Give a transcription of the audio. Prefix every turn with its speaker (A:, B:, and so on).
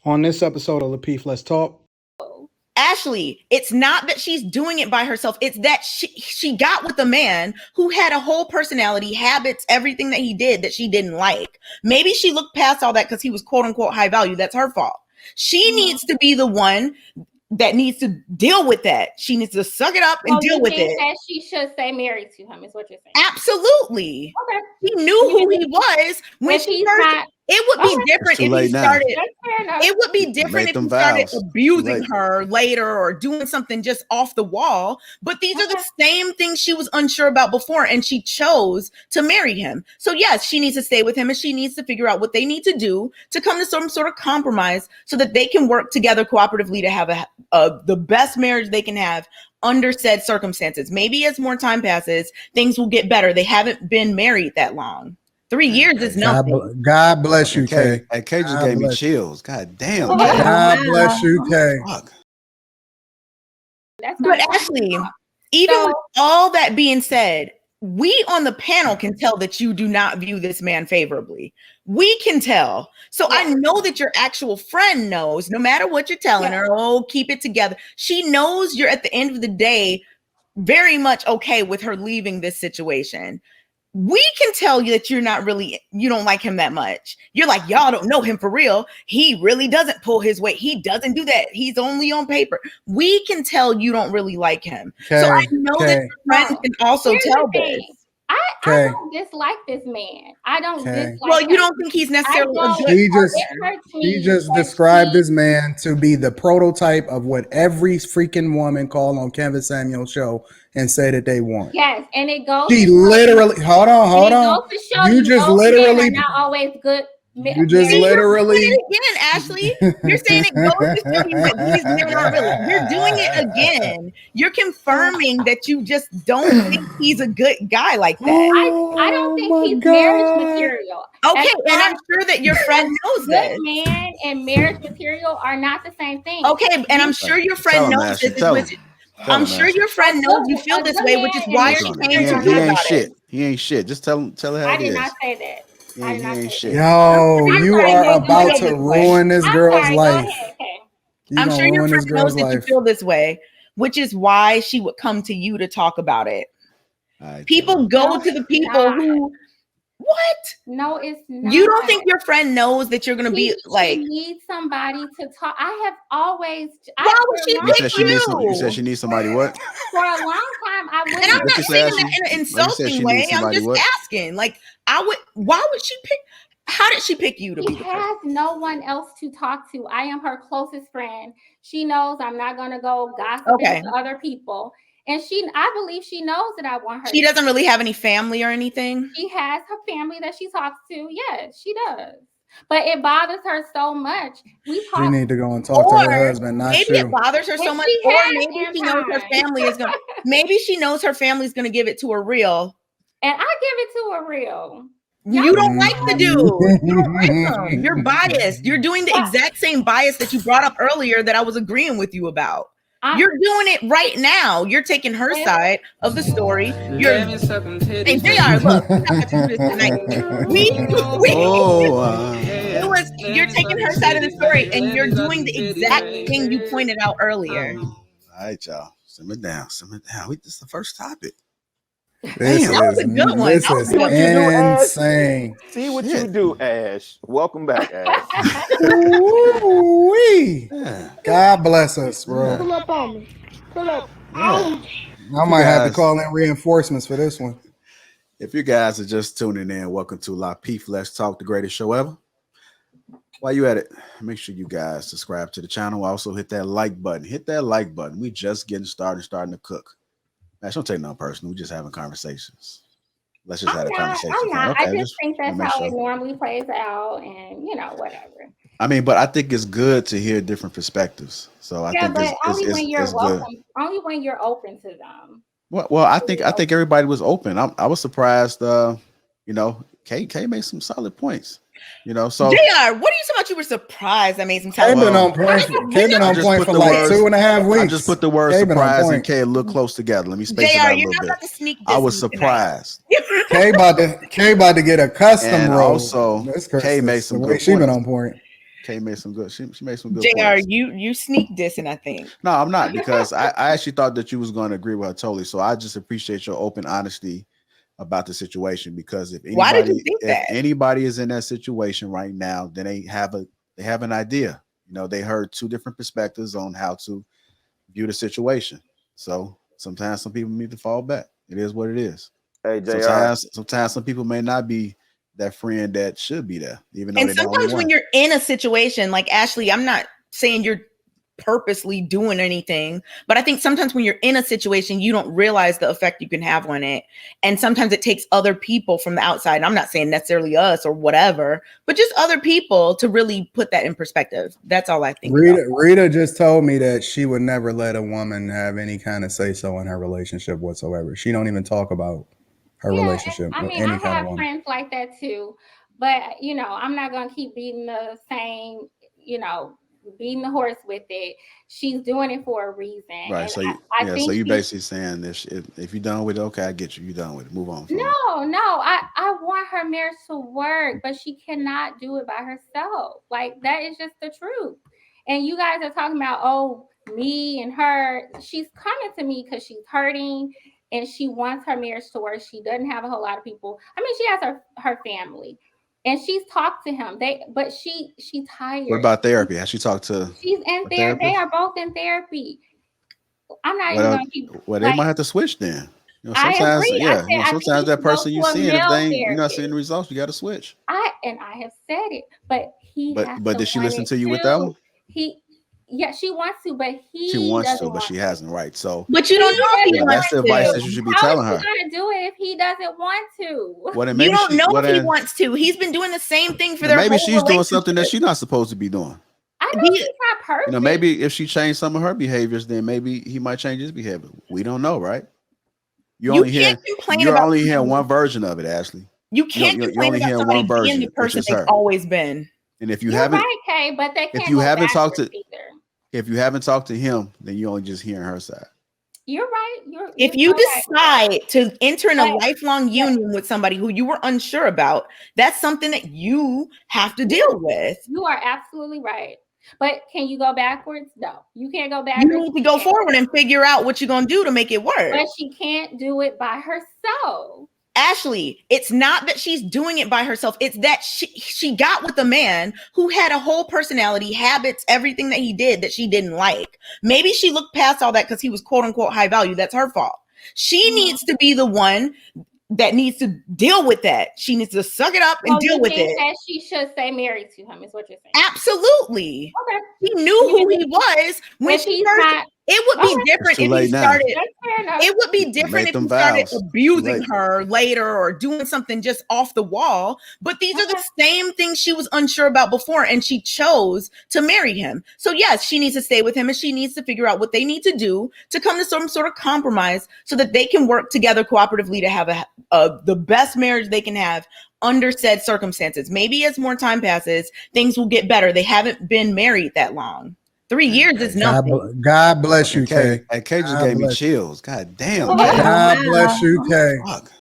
A: On this episode of Lapeef, Let's Talk.
B: Ashley, it's not that she's doing it by herself. It's that she got with a man who had a whole personality, habits, everything that he did that she didn't like. Maybe she looked past all that because he was quote unquote high value. That's her fault. She needs to be the one that needs to deal with that. She needs to suck it up and deal with it.
C: That she should stay married to him is what you're saying.
B: Absolutely.
C: Okay.
B: She knew who he was when she first. It would be different if he started. It would be different if he started abusing her later or doing something just off the wall. But these are the same things she was unsure about before, and she chose to marry him. So yes, she needs to stay with him, and she needs to figure out what they need to do to come to some sort of compromise so that they can work together cooperatively to have the best marriage they can have under said circumstances. Maybe as more time passes, things will get better. They haven't been married that long. 3 years is nothing.
A: God bless you, Kay.
D: And Kay just gave me chills. God damn.
A: God bless you, Kay.
B: But Ashley, even with all that being said, we on the panel can tell that you do not view this man favorably. We can tell. So I know that your actual friend knows, no matter what you're telling her, oh, keep it together. She knows you're at the end of the day very much okay with her leaving this situation. We can tell you that you don't like him that much. You're like, y'all don't know him for real. He really doesn't pull his weight. He doesn't do that. He's only on paper. We can tell you don't really like him. So I know that your friend can also tell this.
C: I don't dislike this man. I don't dislike
B: Well, you don't think he's necessarily a good
A: She just described this man to be the prototype of what every freaking woman called on Kevin Samuel's show and say that they want.
C: Yes, and it goes.
A: She literally, hold on. You just literally
C: not always good.
A: You just literally
B: again, Ashley. You're saying it goes to show you that he's not really. You're doing it again. You're confirming that you just don't think he's a good guy like that.
C: I don't think he's marriage material.
B: Okay, and I'm sure that your friend knows this.
C: Good man and marriage material are not the same thing.
B: Okay, and I'm sure your friend knows this. I'm sure your friend knows you feel this way, which is why she came to you about it.
D: He ain't shit. Just tell her how
C: I
D: it
C: did
D: is.
C: not say that.
A: Yo, you are about to ruin this girl's life.
B: I'm sure your friend knows that you feel this way, which is why she would come to you to talk about it. People go to the people who. What?
C: No, it's not.
B: You don't think your friend knows that you're going to be like.
C: She needs somebody to talk. I have always.
B: Why would she pick you?
D: You said she needs somebody what?
C: For a long time, I would.
B: And I'm not saying that in an insulting way. I'm just asking. Like, why would she pick? How did she pick you to be?
C: She has no one else to talk to. I am her closest friend. She knows I'm not going to go gossiping to other people. And I believe she knows that I want her.
B: She doesn't really have any family or anything.
C: She has her family that she talks to. Yes, she does. But it bothers her so much.
A: She need to go and talk to her husband.
B: Maybe it bothers her so much, or maybe she knows her family is going. Maybe she knows her family is going to give it to her real,
C: and I give it to her real.
B: You don't like the dude. You don't like him. You're biased. You're doing the exact same bias that you brought up earlier that I was agreeing with you about. You're doing it right now. You're taking her side of the story. You're hey, JR, look, you're taking her side of the story and you're doing the exact thing you pointed out earlier.
D: All right, y'all. Simmer down. This is the first topic.
A: This is insane.
E: See what you do, Ash. Welcome back, Ash.
A: Ooh-wee. God bless us, bro.
F: Pull up on me. Pull up.
A: I might have to call in reinforcements for this one.
D: If you guys are just tuning in, welcome to Lapeef Let's Talk, the greatest show ever. While you at it, make sure you guys subscribe to the channel. Also hit that like button. Hit that like button. We just getting started, starting to cook. Don't take no personal. We're just having conversations. Let's just have a conversation.
C: I'm not. I just think that's how it normally plays out, and whatever.
D: I mean, but I think it's good to hear different perspectives. So I think
C: only when you're welcome. Only when you're open to them.
D: Well, I think everybody was open. I was surprised. Kay made some solid points. So
B: JR, what are you talking about? You were surprised I made some time.
A: Been on point for like 2.5 weeks.
D: I just put the word surprise and Kay a little close together. Let me space it out a little bit. I was surprised.
A: Kay about to get a custom roll.
D: Also, Kay made some good
A: she been on point.
D: Kay made some good. She made some good
B: JR,
D: points.
B: you sneak dissing, I think.
D: No, I'm not, because I actually thought that you was going to agree with her totally. So I just appreciate your open honesty about the situation, because if
B: Why did you
D: anybody,
B: think
D: if
B: that?
D: anybody is in that situation right now, then they have an idea. You know, they heard two different perspectives on how to view the situation. So sometimes some people need to fall back. It is what it is.
E: Hey, JR.
D: Sometimes some people may not be that friend that should be there, even though
B: And
D: they're the only
B: sometimes
D: one.
B: when you're in a situation like Ashley, I'm not saying you're purposely doing anything, but I think sometimes when you're in a situation, you don't realize the effect you can have on it. And sometimes it takes other people from the outside. And I'm not saying necessarily us or whatever, but just other people to really put that in perspective. That's all I think.
A: Rita just told me that she would never let a woman have any kind of say so in her relationship whatsoever. She don't even talk about her relationship
C: I
A: with
C: mean,
A: any
C: I
A: kind of
C: have
A: woman.
C: friends like that too, but I'm not gonna keep beating the same, beating the horse with it. She's doing it for a reason,
D: Right.
C: and
D: So
C: I think
D: so you basically saying this: if you're done with it, okay, I get you. You're done with it. Move on.
C: No, I want her marriage to work, but she cannot do it by herself. Like, that is just the truth. And you guys are talking about, oh, me and her. She's coming to me because she's hurting and she wants her marriage to work. She doesn't have a whole lot of people. I mean, she has her family, and she's talked to him. But she's tired.
D: What about therapy? Has she talked to?
C: She's in therapy. They are both in therapy. I'm not even gonna keep.
D: Well, they might have to switch then.
C: I
D: Sometimes,
C: agree.
D: sometimes that person you see, and if you're not seeing the
C: therapist.
D: results, you got to switch.
C: I have said it, but
D: But did she listen to you with that one?
C: She wants to, but
D: she wants to, but she hasn't. Right. So,
B: but you don't know if he wants
D: that's the advice that you should be telling her.
C: How is he gonna do it if he doesn't want to?
D: Well, then
B: you don't know if he wants to. He's been doing the same thing for their
D: maybe
B: whole
D: she's doing something that she's not supposed to be doing.
C: I know she's not perfect.
D: Maybe if she changed some of her behaviors, then maybe he might change his behavior. We don't know, right? You're only hearing one version of it, Ashley.
B: You can't complain about somebody being the person they've always been.
D: And if you haven't,
C: right, Kay, but they can't.
D: If you haven't talked to,
C: either.
D: If you haven't talked to him, then you're only just hearing her side.
C: You're right.
B: If you decide to enter in a lifelong union with somebody who you were unsure about, that's something that you have to deal with.
C: You are absolutely right. But can you go backwards? No, you can't go backwards.
B: You need to go forward and figure out what you're going to do to make it work.
C: But she can't do it by herself.
B: Ashley, it's not that she's doing it by herself. It's that she got with a man who had a whole personality, habits, everything that he did that she didn't like. Maybe she looked past all that because he was quote unquote high value. That's her fault. She needs to be the one that needs to deal with that. She needs to suck it up and deal with it.
C: That she should stay married to him is what you're saying.
B: Absolutely.
C: Okay.
B: She knew who he was when she first. It would be different if he started. It would be different if he started abusing her later or doing something just off the wall. But these are the same things she was unsure about before, and she chose to marry him. So yes, she needs to stay with him, and she needs to figure out what they need to do to come to some sort of compromise so that they can work together cooperatively to have the best marriage they can have under said circumstances. Maybe as more time passes, things will get better. They haven't been married that long. 3 years is nothing.
A: God bless you, Kay.
D: And Kay just gave me chills. God damn.
A: God bless you, Kay.